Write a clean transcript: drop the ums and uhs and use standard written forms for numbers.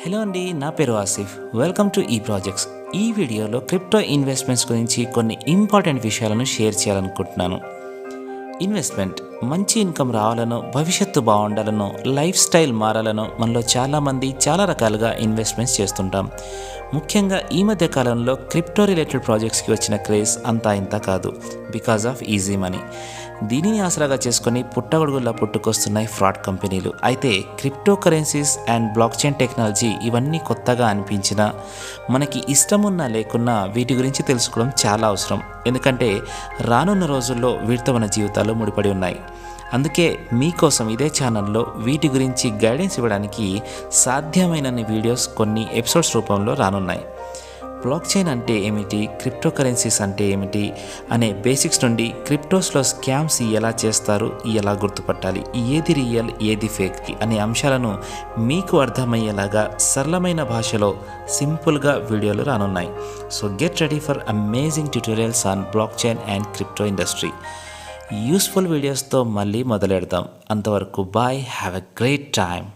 Hello అండి, నా పేరు ఆసిఫ్. వెల్కమ్ టు ఈ ప్రాజెక్ట్స్. ఈ వీడియోలో క్రిప్టో ఇన్వెస్ట్మెంట్స్ గురించి కొన్ని ఇంపార్టెంట్ విషయాలను షేర్ చేయాలనుకుంటున్నాను. ఇన్వెస్ట్మెంట్ మంచి ఇన్కమ్ రావాలనో, భవిష్యత్తు బాగుండాలనో, లైఫ్ స్టైల్ మారాలనో మనలో చాలామంది చాలా రకాలుగా ఇన్వెస్ట్మెంట్స్ చేస్తుంటాం. ముఖ్యంగా ఈ మధ్య కాలంలో క్రిప్టో రిలేటెడ్ ప్రాజెక్ట్స్కి వచ్చిన క్రేజ్ అంతా ఇంత కాదు, బికాజ్ ఆఫ్ ఈజీ మనీ. దీనిని ఆసరాగా చేసుకొని పుట్టగొడుగుల్లా పుట్టుకొస్తున్నాయి ఫ్రాడ్ కంపెనీలు. అయితే crypto currencies and block chain technology ఇవన్నీ కొత్తగా అనిపించినా, మనకి ఇష్టమున్నా లేకున్నా వీటి గురించి తెలుసుకోవడం చాలా అవసరం. ఎందుకంటే రానున్న రోజుల్లో వీటితో మన జీవితాలు ముడిపడి ఉన్నాయి. అందుకే మీకోసం ఇదే ఛానల్లో వీటి గురించి గైడెన్స్ ఇవ్వడానికి సాధ్యమైనన్ని వీడియోస్ కొన్ని ఎపిసోడ్స్ రూపంలో రానున్నాయి. బ్లాక్ చైన్ అంటే ఏమిటి, క్రిప్టో కరెన్సీస్ అంటే ఏమిటి అనే బేసిక్స్ నుండి క్రిప్టోస్లో స్కామ్స్ ఎలా చేస్తారు, ఎలా గుర్తుపట్టాలి, ఏది రియల్ ఏది ఫేక్ అనే అంశాలను మీకు అర్థమయ్యేలాగా సరళమైన భాషలో సింపుల్గా వీడియోలు రానున్నాయి. So get ready for amazing tutorials on blockchain and crypto industry. Useful వీడియోస్తో మళ్ళీ మొదలెడదాం. అంతవరకు bye, have a great time.